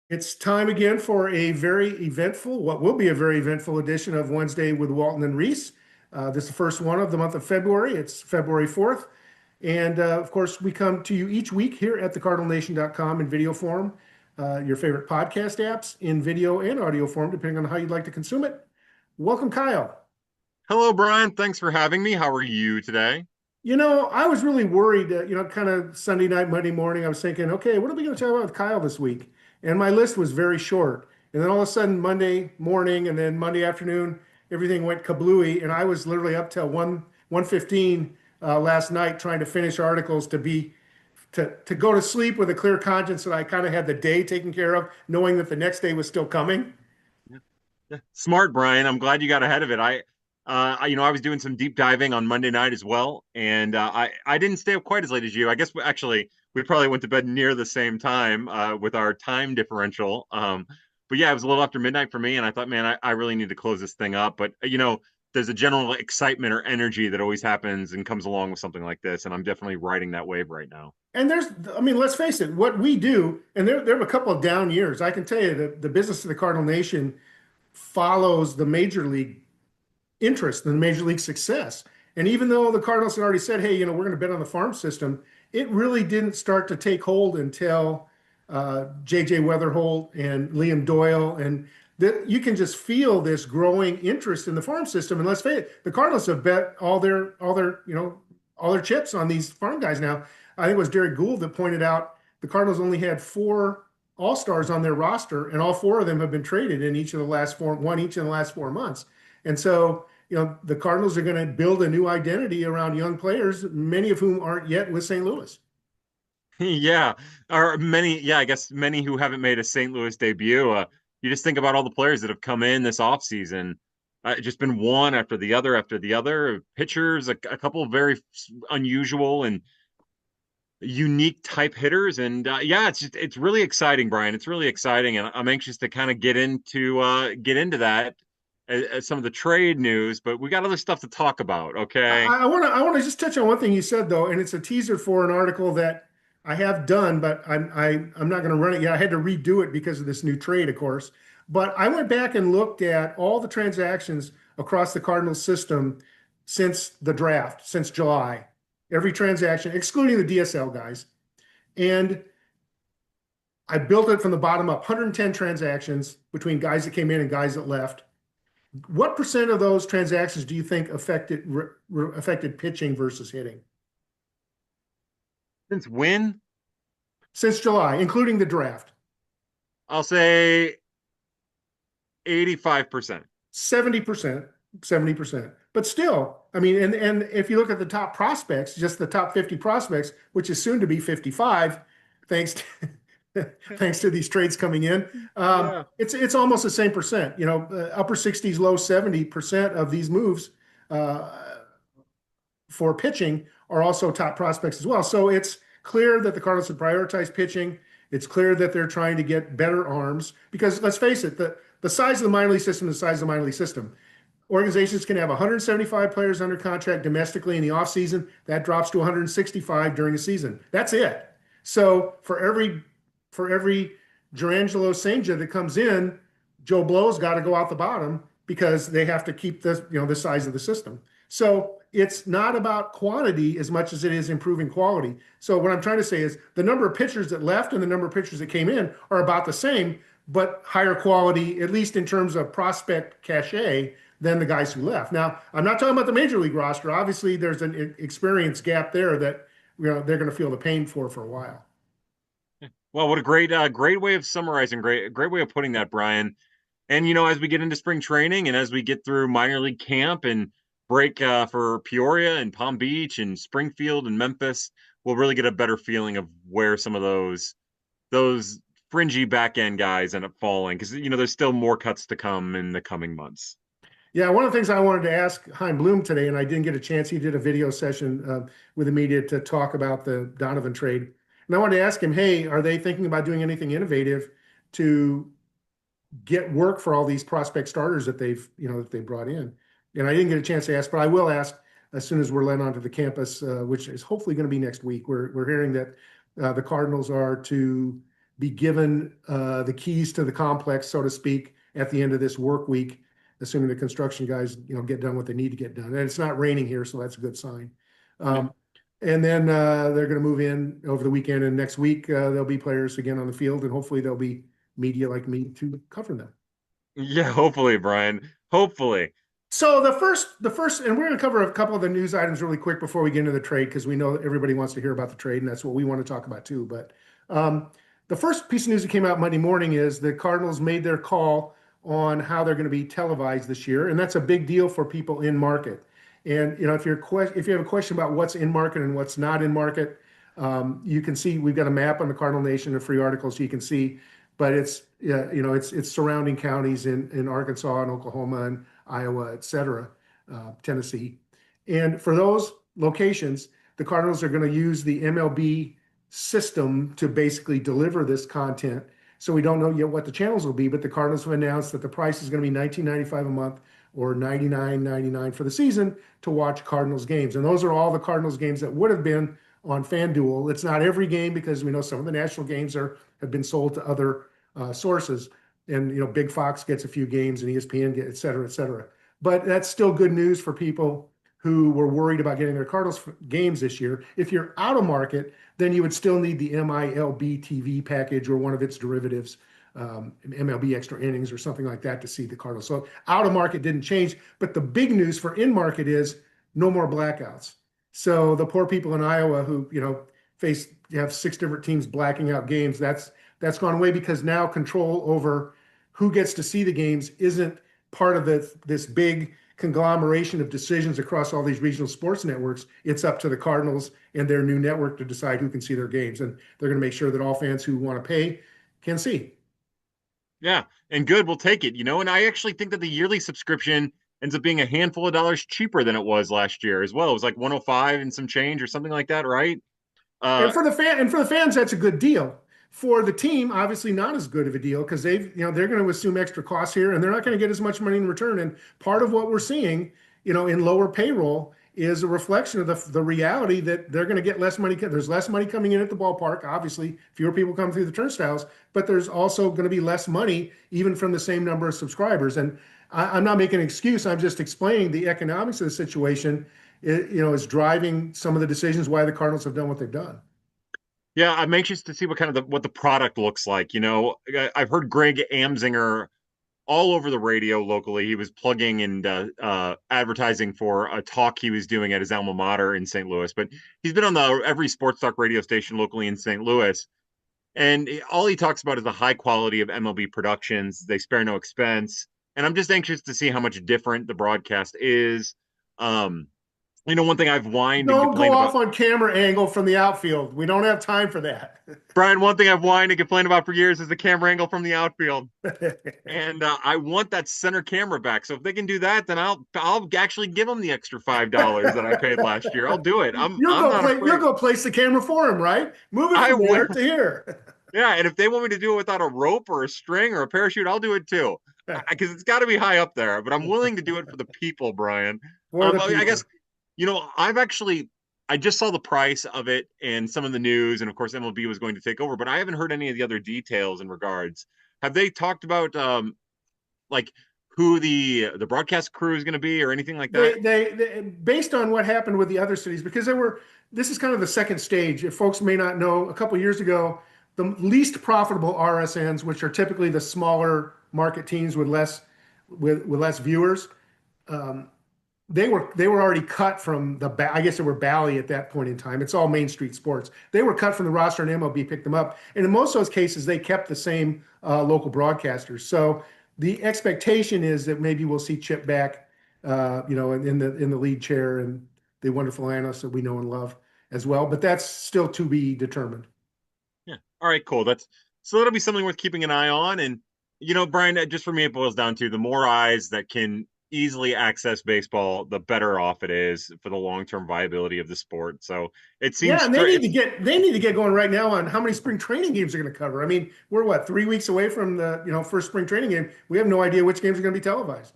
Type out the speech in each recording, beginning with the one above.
It's time again for what will be a very eventful edition of Wednesday with Walton and Reis. This is the first one of the month of February. It's February 4th. And of course, we come to you each week here at thecardinalnation.com in video form, your favorite podcast apps in video and audio form, depending on how you'd like to consume it. Welcome, Kyle. Hello, Brian. Thanks for having me. How are you today? I was really worried, kind of Sunday night, Monday morning, I was thinking, okay, what are we going to talk about with Kyle this week? And my list was very short. And then all of a sudden, Monday morning and then Monday afternoon, everything went kablooey. And I was literally up till 1:15 last night trying to finish articles to go to sleep with a clear conscience that I kind of had the day taken care of, knowing that the next day was still coming. Yeah. Smart, Brian. I'm glad you got ahead of it. I was doing some deep diving on Monday night as well, and I didn't stay up quite as late as you. I guess we probably went to bed near the same time with our time differential. But yeah, it was a little after midnight for me, and I thought, man, I really need to close this thing up. But there's a general excitement or energy that always happens and comes along with something like this, and I'm definitely riding that wave right now. And I mean, let's face it, what we do, and there are a couple of down years. I can tell you that the business of the Cardinal Nation follows the major league interest and the major league success. And even though the Cardinals had already said, hey, we're going to bet on the farm system, it really didn't start to take hold until J.J. Weatherholt and Liam Doyle. And you can just feel this growing interest in the farm system. And let's face it, the Cardinals have bet all their chips on these farm guys now. I think it was Derek Gould that pointed out the Cardinals only had four all-stars on their roster, and all four of them have been traded in each of the last one each in the last 4 months. And so, the Cardinals are going to build a new identity around young players, many of whom aren't yet with St. Louis. Yeah, or many, yeah, I guess many who haven't made a St. Louis debut. You just think about all the players that have come in this offseason. Just been one after the other. Pitchers, a couple of very unusual and unique type hitters, and yeah, it's really exciting, Brian. It's really exciting, and I'm anxious to kind of get into that as some of the trade news. But we got other stuff to talk about. Okay. I want to just touch on one thing you said though, and it's a teaser for an article that I have done, but I'm not going to run it yet. I had to redo it because of this new trade, of course. But I went back and looked at all the transactions across the Cardinals system since the draft, since July. Every transaction, excluding the DSL guys. And I built it from the bottom up, 110 transactions between guys that came in and guys that left. What percent of those transactions do you think affected pitching versus hitting Since when? since July, including the draft? I'll say 85%. 70%, 70%. But still, I mean, and if you look at the top prospects, just the top 50 prospects, which is soon to be 55, thanks to, thanks to these trades coming in, Yeah. it's almost the same percent. Upper 60s, low 70% of these moves uh, for pitching are also top prospects as well. So it's clear that the Cardinals have prioritized pitching. It's clear that they're trying to get better arms because let's face it, the size of the minor league system is the size of the minor league system. Organizations can have 175 players under contract domestically in the offseason. That drops to 165 during the season. That's it. So for every Jurangelo Cijntje that comes in, Joe Blow's got to go out the bottom because they have to keep the size of the system. So it's not about quantity as much as it is improving quality. So what I'm trying to say is the number of pitchers that left and the number of pitchers that came in are about the same, but higher quality, at least in terms of prospect cachet, than the guys who left. Now, I'm not talking about the major league roster. Obviously, there's an experience gap there that they're going to feel the pain for a while. Well, what a great way of summarizing, great way of putting that, Brian. And as we get into spring training and as we get through minor league camp and break for Peoria and Palm Beach and Springfield and Memphis, we'll really get a better feeling of where some of those fringy back end guys end up falling because there's still more cuts to come in the coming months. Yeah, one of the things I wanted to ask Chaim Bloom today, and I didn't get a chance. He did a video session with the media to talk about the Donovan trade, and I wanted to ask him, hey, are they thinking about doing anything innovative to get work for all these prospect starters that they brought in? And I didn't get a chance to ask, but I will ask as soon as we're led onto the campus, which is hopefully going to be next week. We're hearing that the Cardinals are to be given the keys to the complex, so to speak, at the end of this work week, assuming the construction guys, get done what they need to get done. And it's not raining here, so that's a good sign. Yeah. And then they're going to move in over the weekend, and next week there'll be players again on the field, and hopefully there'll be media like me to cover them. Yeah, hopefully, Brian. Hopefully. So the first, and we're going to cover a couple of the news items really quick before we get into the trade because we know everybody wants to hear about the trade, and that's what we want to talk about too. But the first piece of news that came out Monday morning is the Cardinals made their call on how they're going to be televised this year, and that's a big deal for people in market. And if you have a question about what's in market and what's not in market, you can see we've got a map on the Cardinal Nation, a free article, so you can see. But it's yeah, it's surrounding counties in Arkansas and Oklahoma and Iowa, et cetera, Tennessee. And for those locations, the Cardinals are going to use the MLB system to basically deliver this content. So we don't know yet what the channels will be, but the Cardinals have announced that the price is going to be $19.95 a month or $99.99 for the season to watch Cardinals games. And those are all the Cardinals games that would have been on FanDuel. It's not every game because we know some of the national games have been sold to other sources. And Big Fox gets a few games, and ESPN gets, et cetera, et cetera. But that's still good news for people who were worried about getting their Cardinals games this year. If you're out of market, then you would still need the MILB TV package or one of its derivatives, MLB Extra Innings or something like that to see the Cardinals. So out of market didn't change, but the big news for in market is no more blackouts. So the poor people in Iowa who have 6 different teams blacking out games, that's gone away because now control over who gets to see the games isn't part of this big conglomeration of decisions across all these regional sports networks. It's up to the Cardinals and their new network to decide who can see their games. And they're going to make sure that all fans who want to pay can see. Yeah, and good, we'll take it, and I actually think that the yearly subscription ends up being a handful of dollars cheaper than it was last year as well. It was like 105 and some change or something like that, right? And Uh for the fans, that's a good deal. For the team, obviously not as good of a deal because they're going to assume extra costs here, and they're not going to get as much money in return. And part of what we're seeing, in lower payroll is a reflection of the reality that they're going to get less money. There's less money coming in at the ballpark, obviously, fewer people come through the turnstiles, but there's also going to be less money even from the same number of subscribers. And I'm not making an excuse. I'm just explaining the economics of the situation, is driving some of the decisions why the Cardinals have done what they've done. yeah, I'm anxious to see what the product looks like. I've heard Greg Amsinger all over the radio locally. He was plugging and advertising for a talk he was doing at his alma mater in St. Louis. But he's been on every sports talk radio station locally in St. Louis, and all he talks about is the high quality of MLB productions. They spare no expense, and I'm just anxious to see how much different the broadcast is. Um, one thing I've whined and Don't go complained off about, on camera angle from the outfield. We don't have time for that. Brian. One thing I've whined and complained about for years is the camera angle from the outfield. And I want that center camera back. So if they can do that, then I'll actually give them the extra $5 that I paid last year. I'll do it. I'm not You'll afraid. go place the camera for him, right? Move it I from will. there to here. Yeah, and if they want me to do it without a rope or a string or a parachute, I'll do it too. Because it's got to be high up there. But I'm willing to do it for the people, Brian. For the I people. guess I just saw the price of it and some of the news, and of course MLB was going to take over, but I haven't heard any of the other details in regards. Have they talked about like who the broadcast crew is going to be or anything like that? They based on what happened with the other cities, because this is kind of the second stage. If folks may not know, a couple years ago, the least profitable RSNs, which are typically the smaller market teams with less viewers, um, they were already cut from I guess they were Bally at that point in time. It's all Main Street Sports. They were cut from the roster, and MLB picked them up. And in most of those cases, they kept the same local broadcasters. So the expectation is that maybe we'll see Chip back, in the lead chair and the wonderful analysts that we know and love as well. But that's still to be determined. Yeah. All right, cool. That'll be something worth keeping an eye on. And Brian, just for me, it boils down to the more eyes that can easily access baseball, the better off it is for the long-term viability of the sport. So it Yeah, seems and they need to get going right now on how many spring training games they're going to cover. I mean, we're 3 weeks away from the first spring training game. We have no idea which games are going to be televised.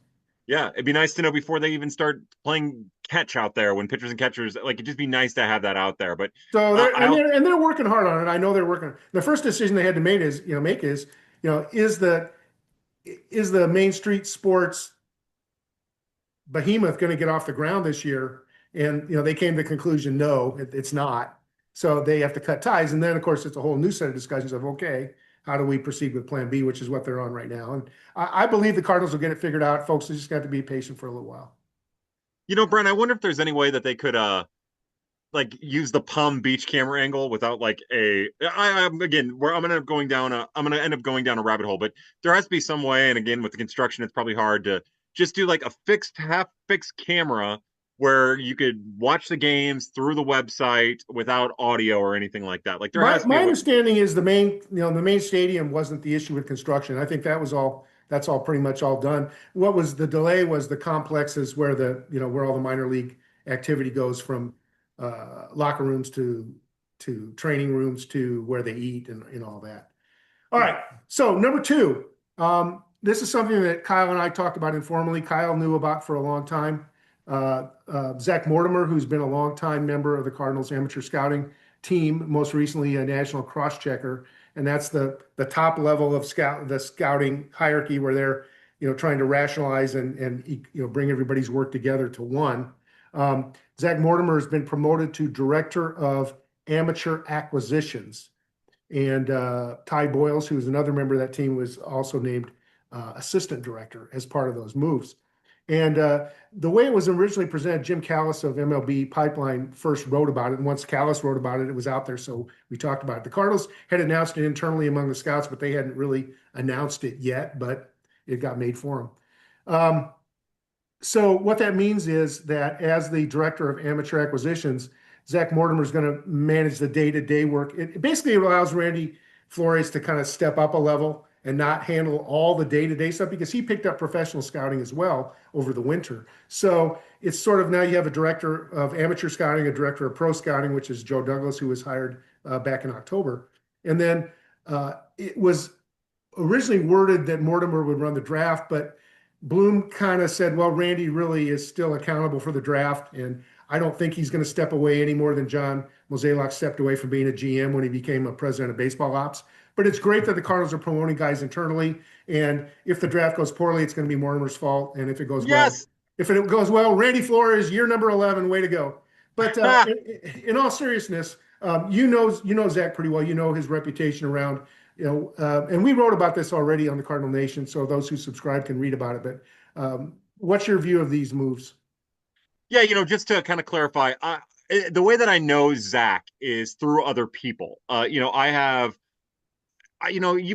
Yeah, it'd be nice to know before they even start playing catch out there when pitchers and catchers like it'd just be nice to have that out there. But So I they're working hard on it. I know they're working. The first decision they had to make is, is the Main Street Sports behemoth going to get off the ground this year? And they came to the conclusion, no, it's not. So they have to cut ties. And then of course it's a whole new set of discussions of, okay, how do we proceed with Plan B, which is what they're on right now. And I believe the Cardinals will get it figured out. Folks, they just got to be patient for a little while. Brent, I wonder if there's any way that they could like use the Palm Beach camera angle without like I'm again where I'm gonna end up going down a rabbit hole, but there has to be some way, and again with the construction it's probably hard to just do like a half fixed camera where you could watch the games through the website without audio or anything like that. Like there My has to be my a way. understanding is the main stadium wasn't the issue with construction. I think that's all pretty much all done. What was the delay was the complexes where where all the minor league activity goes from locker rooms to training rooms to where they eat and all that. All right. So number two, this is something that Kyle and I talked about informally. Kyle knew about for a long time. Zach Mortimer, who's been a longtime member of the Cardinals amateur scouting team, most recently a national cross-checker, and that's the top level of the scouting hierarchy where they're trying to rationalize and bring everybody's work together to one. Zach Mortimer has been promoted to director of amateur acquisitions. And Ty Boyles, who is another member of that team, was also named assistant director as part of those moves. And the way it was originally presented, Jim Callis of MLB Pipeline first wrote about it. And once Callis wrote about it, it was out there. So we talked about it. The Cardinals had announced it internally among the scouts, but they hadn't really announced it yet, but it got made for them. So what that means is that as the director of amateur acquisitions, Zach Mortimer is going to manage the day-to-day work. It basically allows Randy Flores to kind of step up a level and not handle all the day-to-day stuff because he picked up professional scouting as well over the winter. So it's sort of now you have a director of amateur scouting, a director of pro scouting, which is Joe Douglas, who was hired back in October. And then it was originally worded that Mortimer would run the draft, but Bloom kind of said, well, Randy really is still accountable for the draft, and I don't think he's going to step away any more than John Mozeliak stepped away from being a GM when he became a president of baseball ops. But it's great that the Cardinals are promoting guys internally, and if the draft goes poorly, it's going to be Mortimer's fault, and Yes. if it goes well, Randy Flores, year number 11, way to go. But in all seriousness, you know Zach pretty well. You know his reputation around and we wrote about this already on the Cardinal Nation, so those who subscribe can read about it. But what's your view of these moves? Yeah, just to kind of clarify, the way that I know Zach is through other people. I have,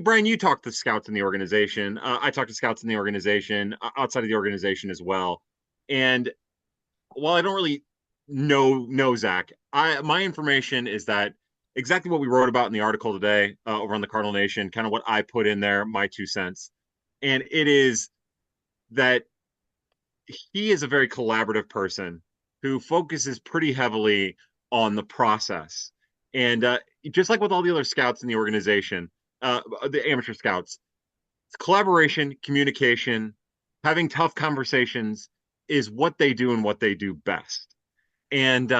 Brian, you talk to scouts in the organization. I talk to scouts in the organization, outside of the organization as well. And while I don't really know Zach, my information is that exactly what we wrote about in the article today over on the Cardinal Nation, kind of what I put in there, my 2 cents, and it is that he is a very collaborative person who focuses pretty heavily on the process. And just like with all the other scouts in the organization, the amateur scouts, collaboration, communication, having tough conversations is what they do and what they do best. And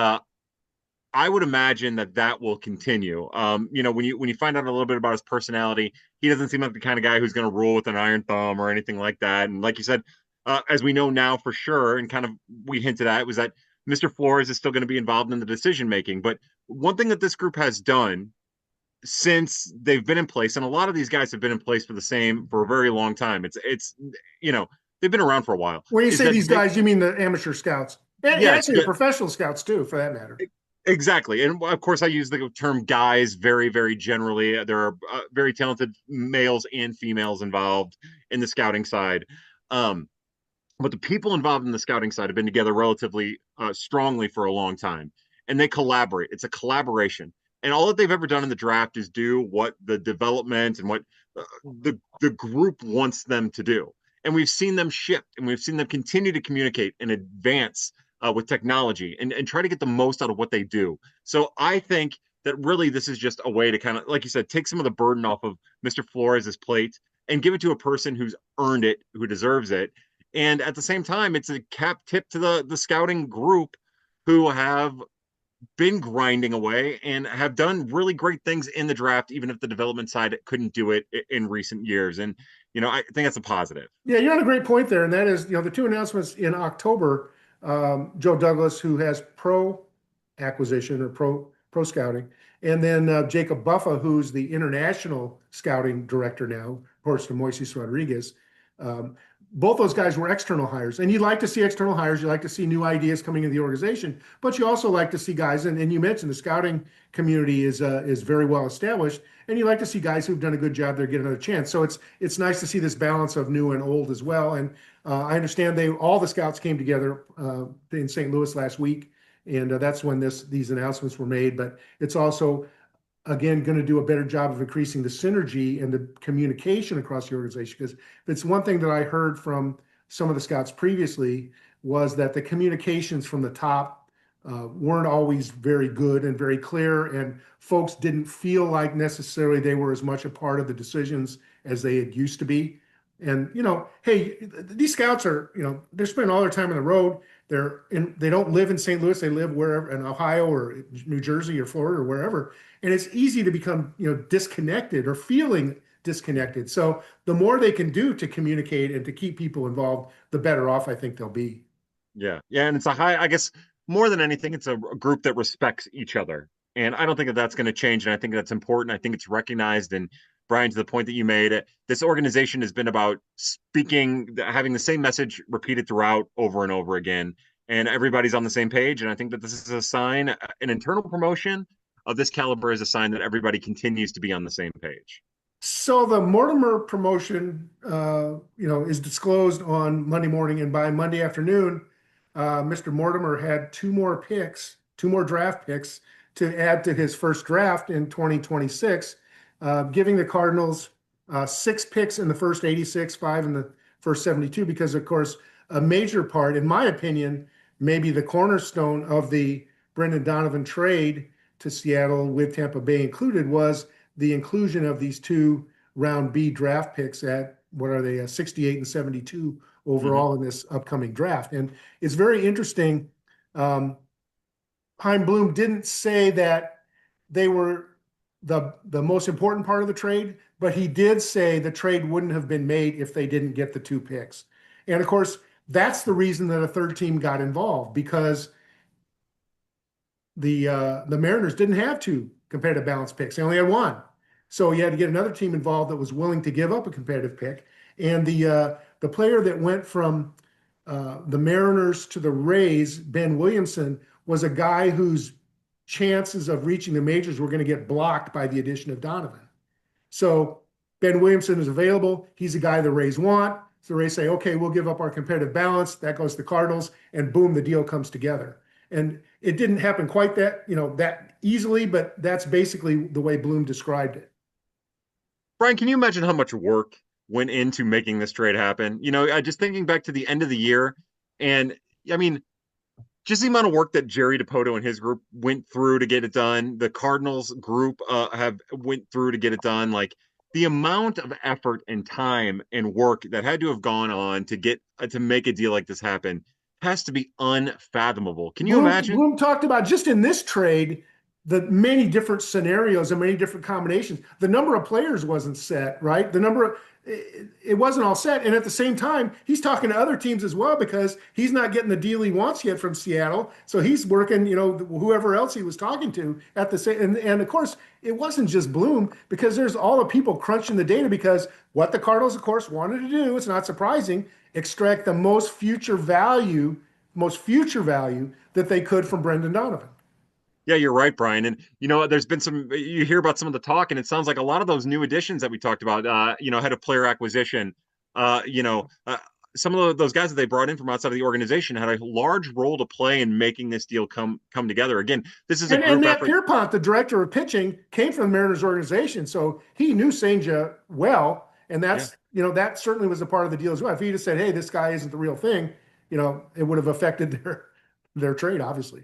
I would imagine that will continue. When you find out a little bit about his personality, he doesn't seem like the kind of guy who's going to rule with an iron thumb or anything like that. And like you said, as we know now for sure, and kind of we hinted at, was that Mr. Flores is still going to be involved in the decision making. But one thing that this group has done since they've been in place, and a lot of these guys have been in place for a very long time. It's they've been around for a while. When you Is say that these guys, you mean the amateur scouts, and yes, actually the professional scouts too, for that matter. exactly. And of course, I use the term guys very, very generally. There are very talented males and females involved in the scouting side. Um, but the people involved in the scouting side have been together relatively strongly for a long time, and they collaborate. It's a collaboration. And all that they've ever done in the draft is do what the development and what the group wants them to do. And we've seen them shift, and we've seen them continue to communicate and advance with technology and try to get the most out of what they do. So I think that really this is just a way to kind of, like you said, take some of the burden off of Mr. Flores' plate and give it to a person who's earned it, who deserves it. And at the same time, it's a cap tip to the scouting group who have been grinding away and have done really great things in the draft, even if the development side couldn't do it in recent years. And, I think that's a positive. Yeah, you're on a great point there, and that is, the two announcements in October. Joe Douglas, who has pro acquisition or pro scouting, and then Jacob Buffa, who's the international scouting director now, reports to Moises Rodriguez. Um, both those guys were external hires, and you like to see external hires. You like to see new ideas coming into the organization, but you also like to see guys, and you mentioned the scouting community is very well established, and you like to see guys who've done a good job there get another chance. So it's nice to see this balance of new and old as well. And I understand all the scouts came together in St. Louis last week, and that's when these announcements were made. But it's also, again, going to do a better job of increasing the synergy and the communication across the organization. Because it's one thing that I heard from some of the scouts previously was that the communications from the top weren't always very good and very clear, and folks didn't feel like necessarily they were as much a part of the decisions as they had used to be. And hey, these scouts are, they're spending all their time on the road. They don't live in St. Louis. They live wherever in Ohio or New Jersey or Florida or wherever. And it's easy to become, disconnected or feeling disconnected. So the more they can do to communicate and to keep people involved, the better off I think they'll be. Yeah. Yeah. And it's I guess more than anything, it's a group that respects each other. And I don't think that that's going to change. And I think that's important. I think it's recognized. And Brian, to the point that you made, this organization has been about speaking, having the same message repeated throughout over and over again. And everybody's on the same page. And I think that this is a sign, an internal promotion of this caliber is a sign that everybody continues to be on the same page. So the Mortimer promotion, is disclosed on Monday morning, and by Monday afternoon, Mr. Mortimer had two more draft picks to add to his first draft in 2026, giving the Cardinals 6 picks in the first 86, 5 in the first 72, because, of course, a major part, in my opinion, maybe the cornerstone of the Brendan Donovan trade to Seattle with Tampa Bay included was the inclusion of these two round B draft picks at, what are they, 68 and 72 Mm-hmm. overall in this upcoming draft. And it's very interesting. Chaim Bloom didn't say that they were the most important part of the trade, but he did say the trade wouldn't have been made if they didn't get the 2 picks. And of course, that's the reason that a third team got involved, because the Mariners didn't have two competitive balance picks. They only had one. So you had to get another team involved that was willing to give up a competitive pick. And the player that went from the Mariners to the Rays, Ben Williamson, was a guy whose chances of reaching the majors were going to get blocked by the addition of Donovan. So Ben Williamson is available. He's a guy the Rays want. So the Rays say, okay, we'll give up our competitive balance. That goes to the Cardinals, and boom, the deal comes together. And it didn't happen quite that easily, but that's basically the way Bloom described it. Brian, can you imagine how much work went into making this trade happen? I just thinking back to the end of the year, and I mean, just the amount of work that Jerry Dipoto and his group went through to get it done. The Cardinals group have went through to get it done. Like the amount of effort and time and work that had to have gone on to get to make a deal like this happen has to be unfathomable. Can you imagine? Bloom talked about, just in this trade, the many different scenarios and many different combinations. The number of players wasn't set, right? It wasn't all set. And at the same time, he's talking to other teams as well, because he's not getting the deal he wants yet from Seattle. So he's working, whoever else he was talking to at the same. And of course, it wasn't just Bloom, because there's all the people crunching the data, because what the Cardinals, of course, wanted to do, it's not surprising, extract the most future value that they could from Brendan Donovan. Yeah, you're right, Brian. And there's been you hear about some of the talk, and it sounds like a lot of those new additions that we talked about, head of player acquisition, some of those guys that they brought in from outside of the organization had a large role to play in making this deal come together. Again, this is a And group Matt effort. Pierpont, the director of pitching, came from the Mariners organization, so he knew Cijntje well, and Yeah. that certainly was a part of the deal as well. If he just said, "Hey, this guy isn't the real thing," it would have affected their trade, obviously.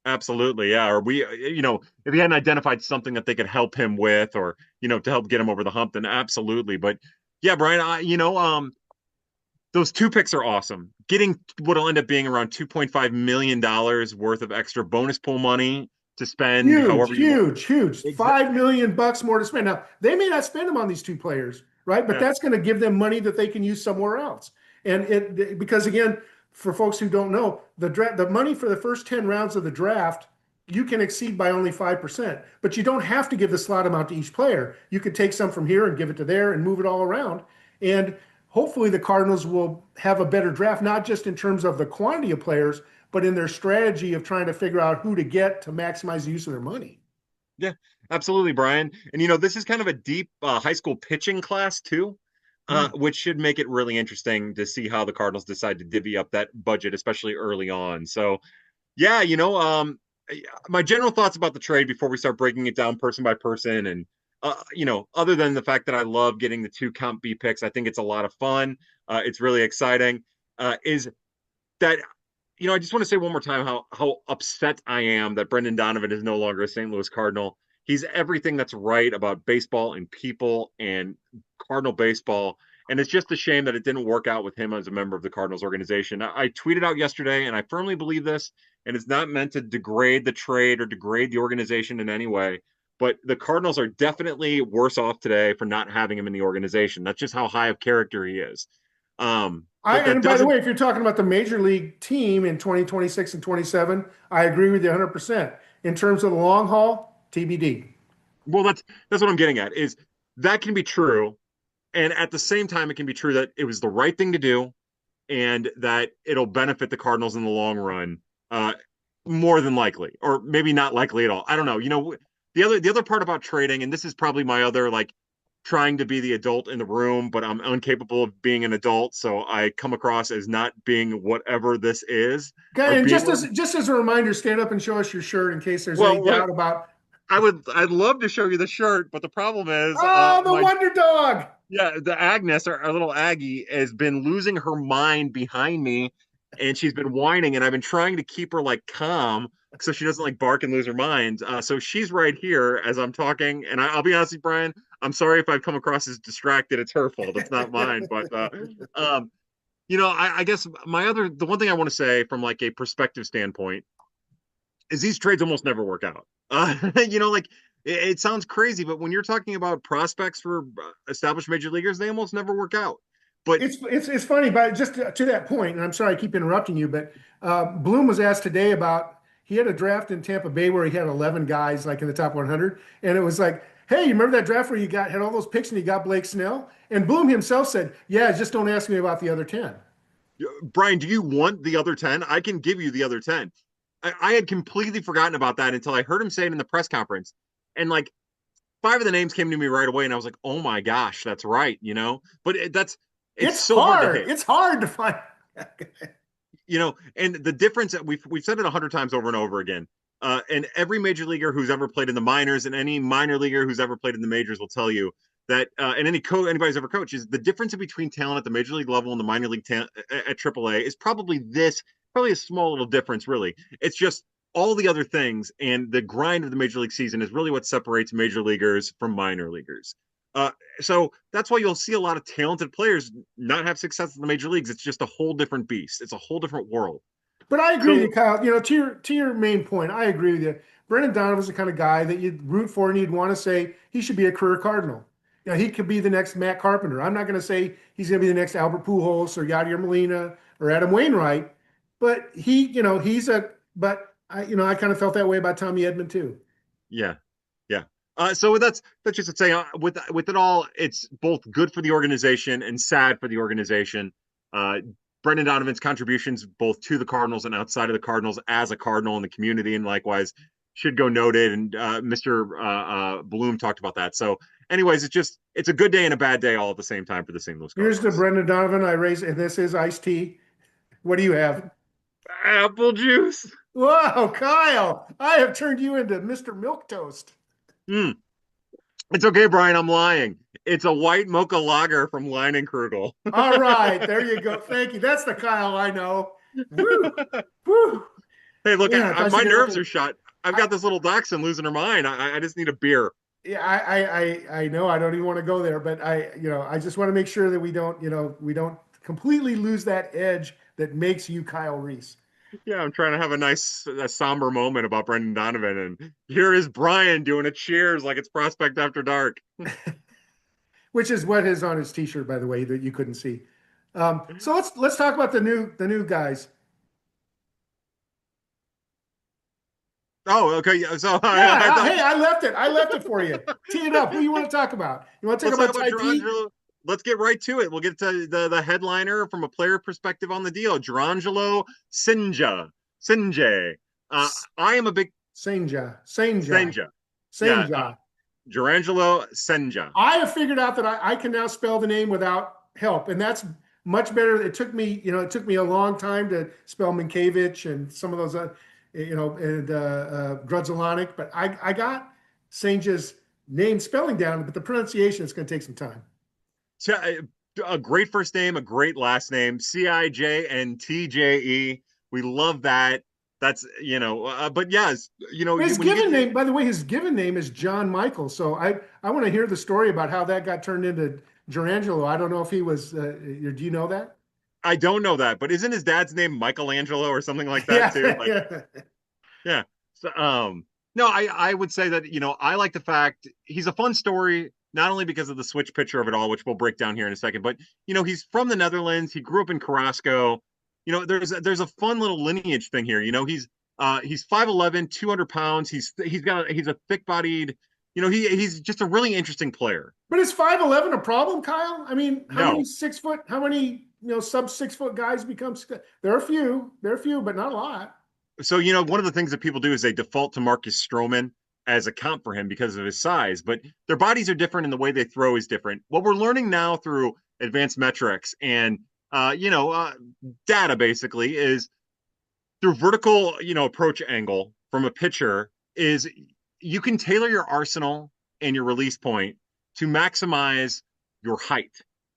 Absolutely, yeah. Or if he hadn't identified something that they could help him with, or to help get him over the hump, then absolutely. But yeah, Brian, those two picks are awesome. Getting what'll end up being around $2.5 million worth of extra bonus pool money to spend Huge, however you want. huge, huge. $5 million more to spend. Now, they may not spend them on these two players, right? But Yeah. that's going to give them money that they can use somewhere else. And because again, for folks who don't know, the money for the first 10 rounds of the draft, you can exceed by only 5%. But you don't have to give the slot amount to each player. You could take some from here and give it to there and move it all around. And hopefully the Cardinals will have a better draft, not just in terms of the quantity of players, but in their strategy of trying to figure out who to get to maximize the use of their money. Yeah, absolutely, Brian. And this is kind of a deep high school pitching class too, Hmm. which should make it really interesting to see how the Cardinals decide to divvy up that budget, especially early on. So, yeah, my general thoughts about the trade before we start breaking it down person by person, and other than the fact that I love getting the two Comp B picks, I think it's a lot of fun. It's really exciting. Is that I just want to say one more time how upset I am that Brendan Donovan is no longer a St. Louis Cardinal. He's everything that's right about baseball and people and Cardinal baseball. And it's just a shame that it didn't work out with him as a member of the Cardinals organization. I tweeted out yesterday, and I firmly believe this, and it's not meant to degrade the trade or degrade the organization in any way. But the Cardinals are definitely worse off today for not having him in the organization. That's just how high of character he is. But that And by the doesn't way, if you're talking about the major league team in 2026 and 27, I agree with you 100%. In terms of the long haul, TBD. Well, that's what I'm getting at is that can be true, and at the same time, it can be true that it was the right thing to do, and that it'll benefit the Cardinals in the long run, uh, more than likely, or maybe not likely at all. I don't know. The other part about trading, and this is probably my other like trying to be the adult in the room, but I'm incapable of being an adult, so I come across as not being whatever this is, or Okay, and being just as a reminder, stand up and show us your shirt in case there's any well. doubt about. I'd love to show you the shirt, but the problem is, Oh, the my Wonder Dog. yeah, the Agnes, our little Aggie, has been losing her mind behind me, and she's been whining, and I've been trying to keep her like calm so she doesn't like bark and lose her mind. So she's right here as I'm talking, and I'll be honest with you, Brian, I'm sorry if I've come across as distracted. It's her fault. It's not mine. But um, I guess the one thing I want to say from like a perspective standpoint is these trades almost never work out. Like it sounds crazy, but when you're talking about prospects for established major leaguers, they almost never work out. But It's funny, but just to that point, and I'm sorry I keep interrupting you, but Bloom was asked today about he had a draft in Tampa Bay where he had 11 guys like in the top 100, and it was like, hey, you remember that draft where you had all those picks and you got Blake Snell? And Bloom himself said, yeah, just don't ask me about the other 10. Brian, do you want the other 10? I can give you the other 10. I had completely forgotten about that until I heard him say it in the press conference. And like five of the names came to me right away, and I was like, oh my gosh, that's right. But it's It's so hard to hard. hit. It's hard to find. And the difference that we've said it 100 times over and over again. And every major leaguer who's ever played in the minors and any minor leaguer who's ever played in the majors will tell you that, and anybody's ever coached is the difference between talent at the major league level and the minor league at AAA is probably a small little difference, really. It's just all the other things and the grind of the major league season is really what separates major leaguers from minor leaguers. Uh, so that's why you'll see a lot of talented players not have success in the major leagues. It's just a whole different beast. It's a whole different world. But I agree with you, So Kyle. To your main point, I agree with you. Brendan Donovan's the kind of guy that you'd root for and you'd want to say he should be a career Cardinal. He could be the next Matt Carpenter. I'm not going to say he's going to be the next Albert Pujols or Yadier Molina or Adam Wainwright, but I kind of felt that way about Tommy Edman too. yeah, yeah. So that's just to say with it all, it's both good for the organization and sad for the organization. Uh, Brendan Donovan's contributions both to the Cardinals and outside of the Cardinals as a Cardinal in the community, and likewise should go noted. And Mr. Bloom talked about that. So, anyways, it's a good day and a bad day all at the same time for the St. Louis Here's the Cardinals. Brendan Donovan I raised, and this is iced tea. What do you have? Apple juice. Whoa, Kyle! I have turned you into Mr. Milk Toast. Mm. It's okay, Brian. I'm lying. It's a white mocha lager from Leinenkrugel. All right, there you go. Thank you. That's the Kyle I know. Woo, woo. Hey, look, Yeah, if I my should get nerves apple. are shot. I've I, got this little dachshund losing her mind. I just need a beer. yeah, I know. I don't even want to go there, but I just want to make sure that we don't completely lose that edge that makes you Kyle Reis. Yeah, I'm trying to have a somber moment about Brendan Donovan, and here is Brian doing a cheers like it's Prospect After Dark. Which is what is on his T-shirt, by the way, that you couldn't see. So let's talk about the new guys. Oh, okay. So I Yeah, thought hey, I left it. I left it for you. Tee it up. Who you want to talk about? You want to talk let's talk about about Cijntje? Gerangelo. Let's get right to it. We'll get to the headliner from a player perspective on the deal. Gerangelo Cijntje. Uh, I am a big Senja, Senja, Senja. Yeah, Senja. Gerangelo Senja. I have figured out that I can now spell the name without help, and that's much better. It took me a long time to spell Minkiewicz and some of those, and Grudzelanek, but I got Senja's name spelling down, but the pronunciation is going to take some time. A great first name, a great last name. Cijntje. We love that. That's but yes, His when you get given name, by the way, his given name is John Michael. So I want to hear the story about how that got turned into Gerangelo. I don't know if he was. Do you know that? I don't know that, but isn't his dad's name Michelangelo or something like that Yeah, too? Like, yeah. yeah. So, no, I would say that I like the fact he's a fun story, not only because of the switch picture of it all, which we'll break down here in a second, but he's from the Netherlands. He grew up in Carrasco. There's a fun little lineage thing here. He's 5'11", 200 pounds. He's a thick bodied. He's just a really interesting player. But is 5'11" a problem, Kyle? I mean, No, how many sub 6 foot guys become? There are a few, but not a lot. so one of the things that people do is they default to Marcus Stroman as a comp for him because of his size, but their bodies are different and the way they throw is different. What we're learning now through advanced metrics and data basically is through vertical approach angle from a pitcher is you can tailor your arsenal and your release point to maximize your height.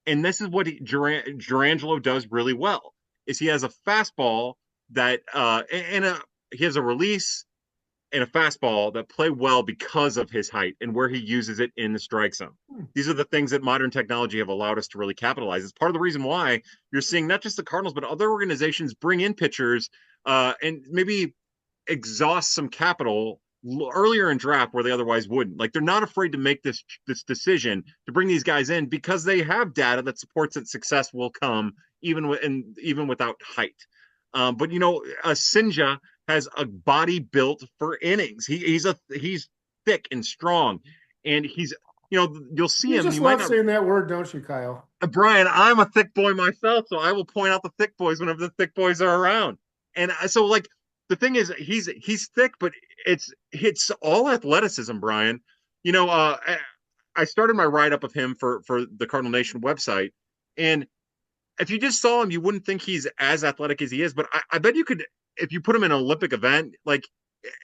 And this is what Gerangelo does really well is he has a fastball that he has a release and a fastball that play well because of his height and where he uses it in the strike zone. These are the things that modern technology have allowed us to really capitalize. It's part of the reason why you're seeing not just the Cardinals, but other organizations bring in pitchers and maybe exhaust some capital earlier in draft where they otherwise wouldn't. Like they're not afraid to make this decision to bring these guys in because they have data that supports that success will come even without height. But Cijntje has a body built for innings. He's thick and strong, and you'll see You him. just You might love not. saying that word, don't you, Kyle? Brian, I'm a thick boy myself, so I will point out the thick boys whenever the thick boys are around. And so, like, the thing is, he's thick, but it's all athleticism, Brian. I started my write up of him for the Cardinal Nation website, and if you just saw him, you wouldn't think he's as athletic as he is. But I bet you could, if you put him in an Olympic event, like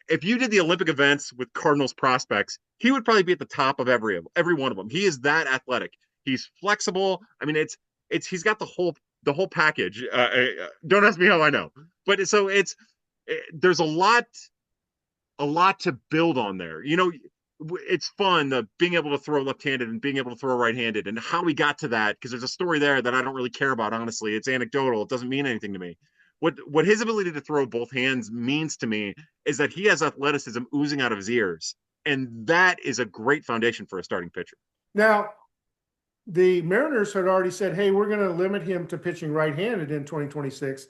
if you did the Olympic events with Cardinals prospects, he would probably be at the top of every one of them. He is that athletic. He's flexible. I mean, he's got the whole package. Don't ask me how I know, but there's a lot to build on there. It's fun being able to throw left-handed and being able to throw right-handed and how we got to that because there's a story there that I don't really care about. Honestly, it's anecdotal. It doesn't mean anything to me. What his ability to throw both hands means to me is that he has athleticism oozing out of his ears, and that is a great foundation for a starting pitcher. Now, the Mariners had already said, hey, we're going to limit him to pitching right-handed in 2026.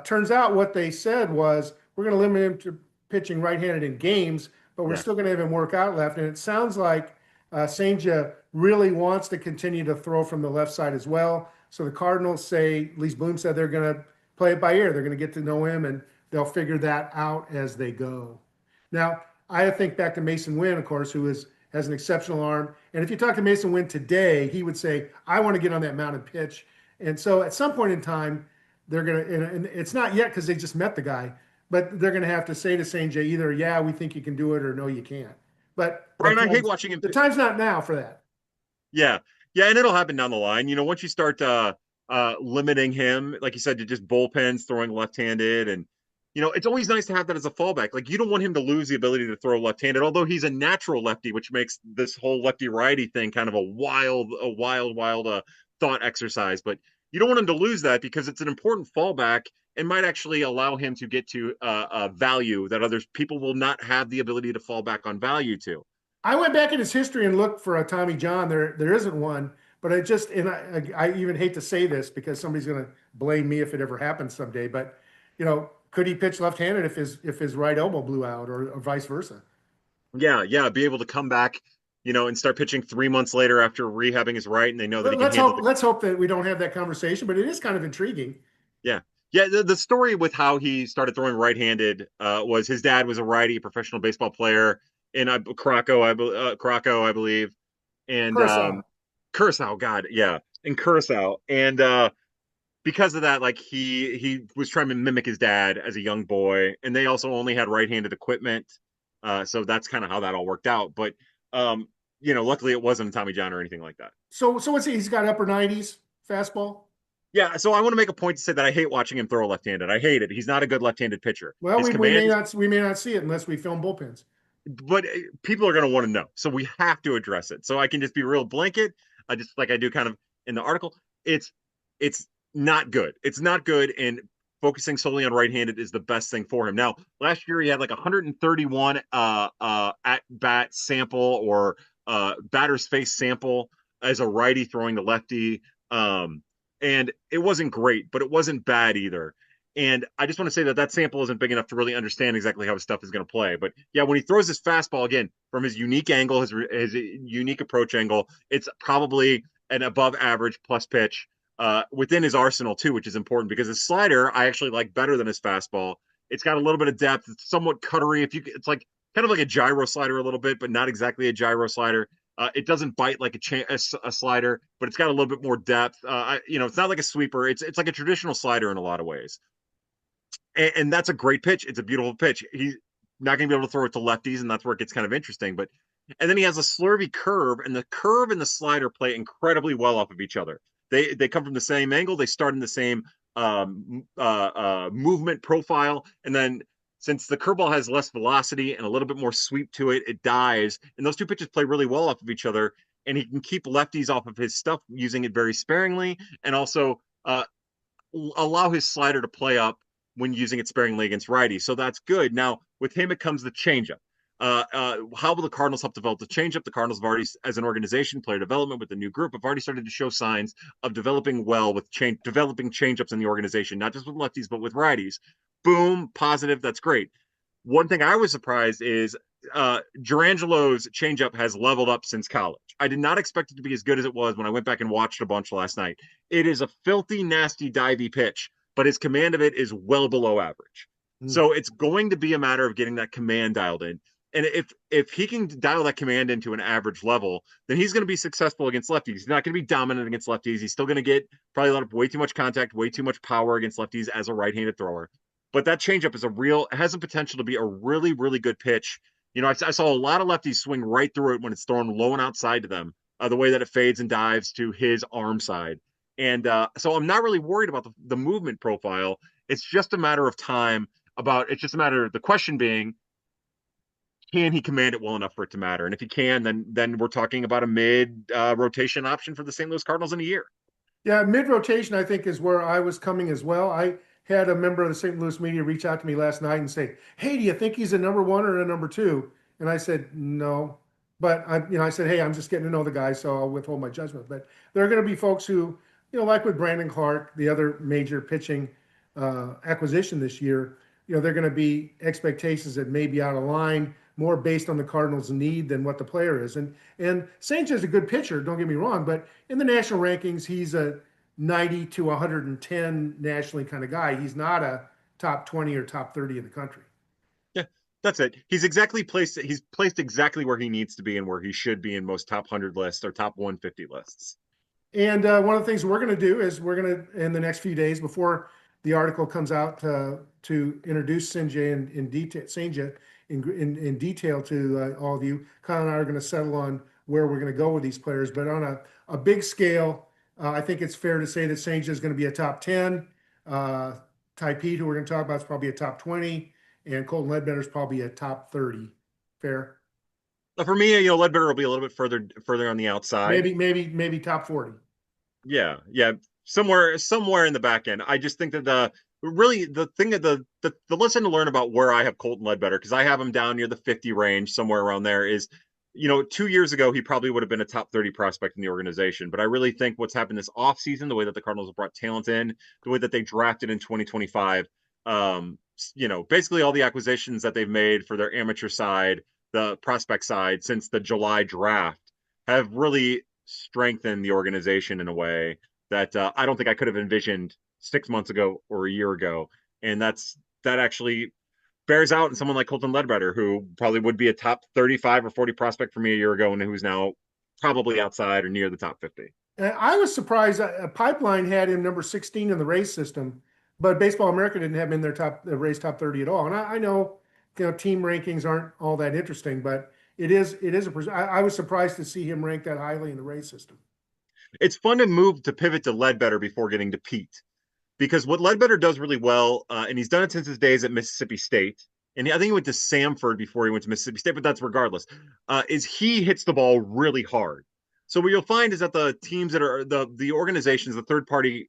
Turns out what they said was we're going to limit him to pitching right-handed in games, but we're still going to have him work out left. And it sounds like Cijntje really wants to continue to throw from the left side as well. So the Cardinals say, at least Bloom said, they're going to play it by ear. They're going to get to know him, and they'll figure that out as they go. Now, I think back to Mason Wynn, of course, who has an exceptional arm. And if you talk to Mason Wynn today, he would say, I want to get on that mound and pitch. And so at some point in time, they're going to, and it's not yet because they just met the guy, but they're going to have to say to Cijntje either, yeah, we think you can do it, or no, you can't. But Brian, I hate watching him. The time's not now for that. Yeah. Yeah. And it'll happen down the line. Once you start limiting him, like you said, to just bullpens, throwing left-handed. And, it's always nice to have that as a fallback. Like you don't want him to lose the ability to throw left-handed, although he's a natural lefty, which makes this whole lefty righty thing kind of a wild thought exercise. But, you don't want him to lose that because it's an important fallback and might actually allow him to get to a value that others people will not have the ability to fall back on value to. I went back in his history and looked for a Tommy John. There isn't one, but I just and I even hate to say this because somebody's going to blame me if it ever happens someday. But could he pitch left-handed if his right elbow blew out or vice versa? Yeah, yeah, be able to come back, and start pitching 3 months later after rehabbing his right, and they know that he can handle the. Let's hope that we don't have that conversation. But it is kind of intriguing. Yeah. Yeah, the story with how he started throwing right-handed was his dad was a righty professional baseball player in Krakow, I believe, and Curacao. Curacao, God, yeah, in Curacao, and because of that, like he was trying to mimic his dad as a young boy, and they also only had right-handed equipment, so that's kind of how that all worked out. But luckily it wasn't a Tommy John or anything like that. So what's he's got upper 90s fastball. Yeah, so I want to make a point to say that I hate watching him throw left-handed. I hate it. He's not a good left-handed pitcher. Well, His we command may is, not see it unless we film bullpens. but people are going to want to know, so we have to address it. So I can just be real blanket, just like I do kind of in the article. It's not good. It's not good, and focusing solely on right-handed is the best thing for him. Now, last year he had like 131 at bat sample or batter's face sample as a righty throwing the lefty. And it wasn't great, but it wasn't bad either. And I just want to say that sample isn't big enough to really understand exactly how his stuff is going to play. But yeah, when he throws his fastball again from his unique angle, his unique approach angle, it's probably an above average plus pitch within his arsenal too, which is important because his slider I actually like better than his fastball. It's got a little bit of depth. It's somewhat cuttery. It's like kind of like a gyro slider a little bit, but not exactly a gyro slider. It doesn't bite like a slider, but it's got a little bit more depth. It's not like a sweeper. It's like a traditional slider in a lot of ways, and that's a great pitch. It's a beautiful pitch. He's not going to be able to throw it to lefties, and that's where it gets kind of interesting. But and then he has a slurvy curve, and the curve and the slider play incredibly well off of each other. They come from the same angle. They start in the same movement profile, and then since the curveball has less velocity and a little bit more sweep to it, it dives. And those two pitches play really well off of each other. And he can keep lefties off of his stuff using it very sparingly and also allow his slider to play up when using it sparingly against righties. So that's good. Now, with him, it comes the changeup. How will the Cardinals help develop the changeup? The Cardinals have already, as an organization, player development with the new group, have already started to show signs of developing well with developing changeups in the organization, not just with lefties, but with righties. Boom, positive. That's great. One thing I was surprised is Durangelo's changeup has leveled up since college. I did not expect it to be as good as it was when I went back and watched a bunch last night. It is a filthy, nasty, divey pitch, but his command of it is well below average. So it's going to be a matter of getting that command dialed in. And if he can dial that command into an average level, then he's going to be successful against lefties. He's not going to be dominant against lefties. He's still going to get probably a lot of way too much contact, way too much power against lefties as a right-handed thrower. But that changeup is has the potential to be a really, really good pitch. I saw a lot of lefties swing right through it when it's thrown low and outside to them, the way that it fades and dives to his arm side. And so I'm not really worried about the movement profile. It's just a matter of time the question being, can he command it well enough for it to matter? And if he can, then we're talking about a mid rotation option for the St. Louis Cardinals in a year. Yeah, mid rotation, I think, is where I was coming as well. I had a member of the St. Louis media reach out to me last night and say, "Hey, do you think he's a number one or a number two?" And I said, "No." But I said, "Hey, I'm just getting to know the guy, so I'll withhold my judgment." But there are going to be folks who, like with Brandon Clark, the other major pitching acquisition this year, there are going to be expectations that may be out of line, more based on the Cardinals' need than what the player is. And Cijntje is a good pitcher, don't get me wrong, but in the national rankings, he's a 90 to 110 nationally kind of guy. He's not a top 20 or top 30 in the country. Yeah, that's it. He's placed exactly where he needs to be and where he should be in most top 100 lists or top 150 lists. And one of the things we're going to do is we're going to, in the next few days before the article comes out, to introduce Cijntje in detail to all of you. Kyle and I are going to settle on where we're going to go with these players. But on a big scale, I think it's fair to say that Cijntje is going to be a top 10. Peete, who we're going to talk about, is probably a top 20. And Colton Ledbetter is probably a top 30. Fair? For me, Ledbetter will be a little bit further on the outside. Maybe top 40. Yeah, yeah. somewhere in the back end. I just think that the really the thing that the lesson to learn about where I have Colton Ledbetter, because I have him down near the 50 range, somewhere around there, is 2 years ago, he probably would have been a top 30 prospect in the organization. But I really think what's happened this offseason, the way that the Cardinals have brought talent in, the way that they drafted in 2025, basically all the acquisitions that they've made for their amateur side, the prospect side since the July draft have really strengthened the organization in a way that I don't think I could have envisioned 6 months ago or a year ago. And that actually bears out in someone like Colton Ledbetter, who probably would be a top 35 or 40 prospect for me a year ago, and who's now probably outside or near the top 50. I was surprised. Pipeline had him number 16 in the Reis system, but Baseball America didn't have him in their the Reis top 30 at all. And I know, team rankings aren't all that interesting, but it is I was surprised to see him ranked that highly in the Reis system. It's fun to pivot to Ledbetter before getting to Peete, because what Ledbetter does really well, and he's done it since his days at Mississippi State, and I think he went to Samford before he went to Mississippi State, but that's regardless, is he hits the ball really hard. So what you'll find is that the teams that are the organizations, the third party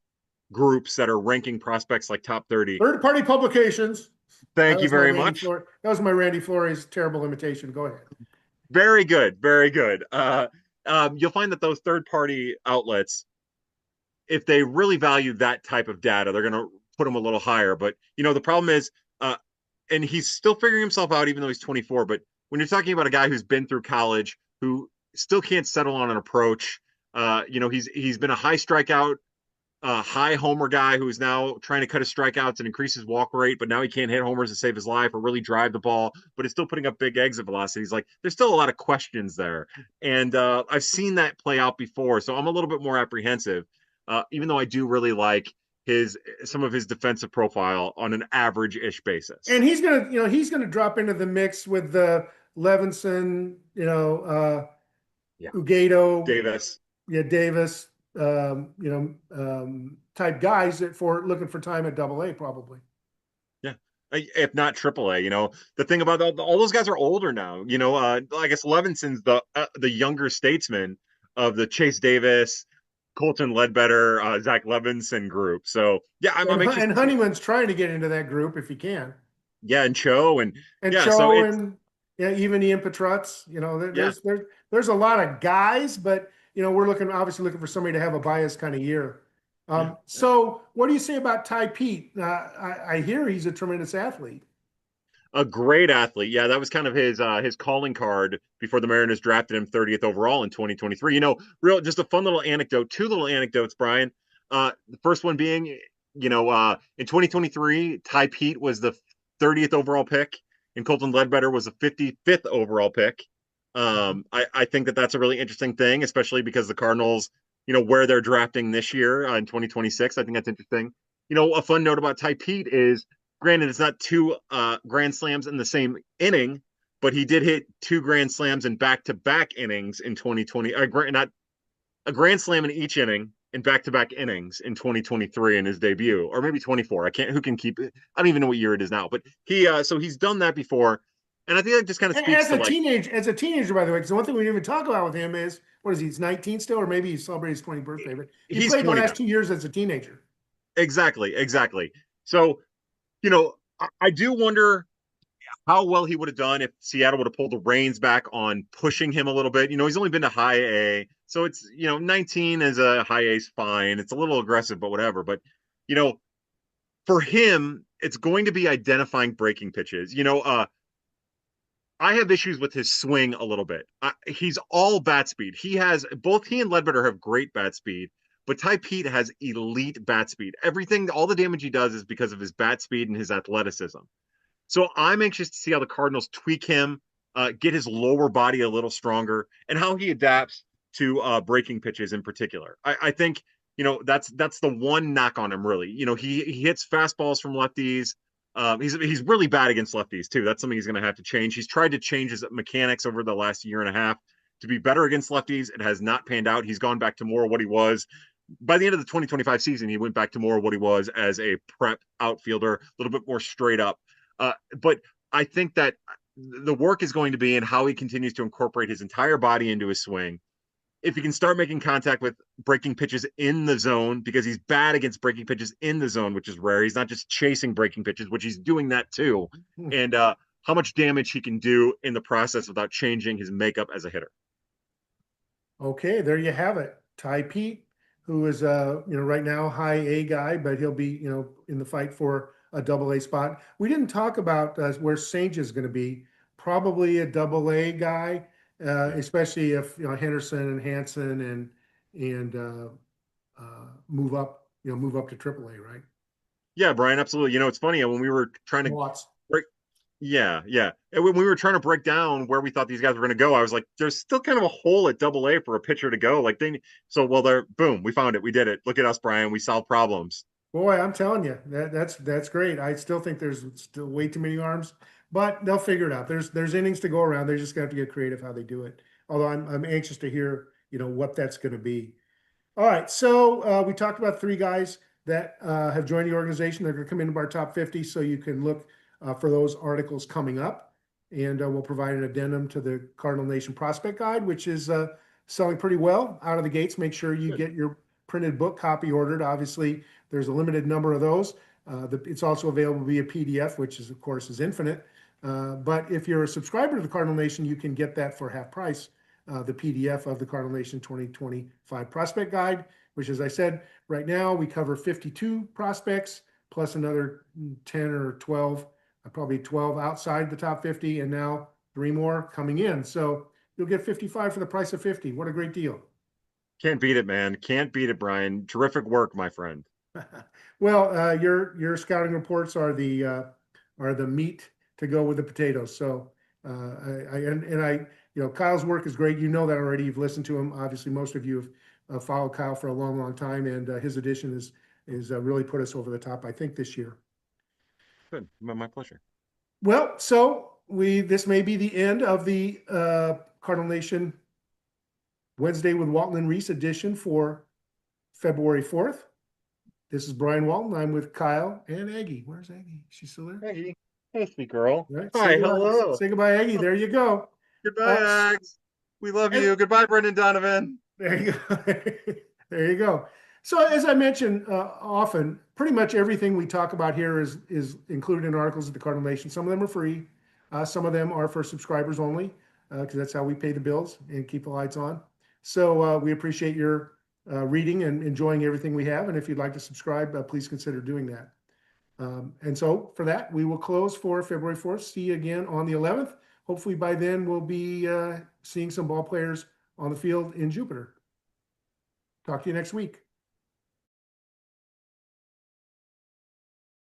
groups that are ranking prospects like top 30. Third party publications. Thank you very much. That was my Randy Flores terrible imitation. Go ahead. Very good, very good. You'll find that those third party outlets, if they really value that type of data, they're going to put him a little higher. But the problem is, and he's still figuring himself out, even though he's 24. But when you're talking about a guy who's been through college, who still can't settle on an approach, he's been a high strikeout, high homer guy who's now trying to cut his strikeouts and increase his walk rate, but now he can't hit homers to save his life or really drive the ball, but it's still putting up big exit velocities. Like, there's still a lot of questions there. And I've seen that play out before, so I'm a little bit more apprehensive, even though I do really like some of his defensive profile on an average-ish basis. And he's gonna drop into the mix with the Levinson, Ugato, Davis. Yeah, Davis, type guys for looking for time at AA probably. Yeah, if not AAA. The thing about all those guys are older now. I guess Levinson's the younger statesman of the Chase Davis, Colton Ledbetter, Zach Levinson group. So yeah, I'm anxious. And Honeyman's trying to get into that group if he can. Yeah, and Cho and yeah, Cho so and even Ian Petrutz. There's a lot of guys, but we're obviously looking for somebody to have a bias kind of year. So what do you say about Peete? I hear he's a tremendous athlete. A great athlete. Yeah, that was kind of his calling card before the Mariners drafted him 30th overall in 2023. Just a fun little anecdote, two little anecdotes, Brian. The first one being, in 2023, Peete was the 30th overall pick, and Colton Ledbetter was the 55th overall pick. I think that that's a really interesting thing, especially because the Cardinals, where they're drafting this year in 2026. I think that's interesting. A fun note about Peete is, granted, it's not two grand slams in the same inning, but he did hit two grand slams in back-to-back innings in 2020. Not a grand slam in each inning in back-to-back innings in 2023 in his debut, or maybe 24. Who can keep it? I don't even know what year it is now, but so he's done that before. And I think that just kind of speaks as a teenager, by the way, because the one thing we didn't even talk about with him is, what is he? He's 19 still, or maybe he's celebrating his 20th birthday, but he played the last 2 years as a teenager. Exactly. So, I do wonder how well he would have done if Seattle would have pulled the reins back on pushing him a little bit. He's only been to high A, so it's, 19 as a high A is fine. It's a little aggressive, but whatever. But, for him, it's going to be identifying breaking pitches. I have issues with his swing a little bit. He's all bat speed. He and Ledbetter have great bat speed, but Peete has elite bat speed. All the damage he does is because of his bat speed and his athleticism. So I'm anxious to see how the Cardinals tweak him, get his lower body a little stronger, and how he adapts to breaking pitches in particular. I think, that's the one knock on him, really. He hits fastballs from lefties. He's really bad against lefties too. That's something he's going to have to change. He's tried to change his mechanics over the last year and a half to be better against lefties. It has not panned out. He's gone back to more of what he was. By the end of the 2025 season, he went back to more of what he was as a prep outfielder, a little bit more straight up. But I think that the work is going to be in how he continues to incorporate his entire body into his swing. if he can start making contact with breaking pitches in the zone, because he's bad against breaking pitches in the zone, which is rare. He's not just chasing breaking pitches, which he's doing that too. And how much damage he can do in the process without changing his makeup as a hitter. Okay, there you have it. Ty Peete, who is right now high A guy, but he'll be in the fight for a double A spot. We didn't talk about where Cijntje is going to be. Probably a double A guy, especially if Henderson and Hanson and move up to triple A, right? Yeah, Brian, absolutely. It's funny when we were trying to Watts. break. Yeah, yeah. And when we were trying to break down where we thought these guys were going to go, I was like, there's still kind of a hole at double A for a pitcher to go. Like they're boom, we found it. We did it. Look at us, Brian. We solved problems. Boy, I'm telling you, that's great. I still think there's still way too many arms, but they'll figure it out. There's innings to go around. They're just gonna have to get creative how they do it. Although I'm anxious to hear what that's going to be. All right, so we talked about three guys that have joined the organization. They're going to come into our top 50, so you can look for those articles coming up, and we'll provide an addendum to the Cardinal Nation Prospect Guide, which is selling pretty well out of the gates. Make sure you get your printed book copy ordered. Obviously, there's a limited number of those. It's also available via PDF, which is, of course, is infinite. But if you're a subscriber to the Cardinal Nation, you can get that for half price. The PDF of the Cardinal Nation 2025 Prospect Guide, which, as I said, right now we cover 52 prospects plus another 10 or 12, probably 12 outside the top 50, and now 3 more coming in. So you'll get 55 for the price of 50. What a great deal. Can't beat it, man. Can't beat it, Brian. Terrific work, my friend. Well, your scouting reports are the meat to go with the potatoes. So Kyle's work is great. You know that already. You've listened to him. Obviously, most of you have followed Kyle for a long, long time, and his addition is really put us over the top, I think, this year. Good. My pleasure. Well, so this may be the end of the Cardinal Nation Wednesday with Walton and Reis edition for February 4th. This is Brian Walton. I'm with Kyle and Aggie. Where's Aggie? She's still there? Aggie. Hey, sweet girl. Right. Hi, hello. Say goodbye, Aggie. There you go. Goodbye, Ags. We love you. Goodbye, Brendan Donovan. There you go. There you go. So as I mentioned often, pretty much everything we talk about here is included in articles at the Cardinal Nation. Some of them are free. Some of them are for subscribers only, because that's how we pay the bills and keep the lights on. So we appreciate your reading and enjoying everything we have. And if you'd like to subscribe, please consider doing that. And so for that, we will close for February 4th. See you again on the 11th. Hopefully by then we'll be seeing some ball players on the field in Jupiter. Talk to you next week.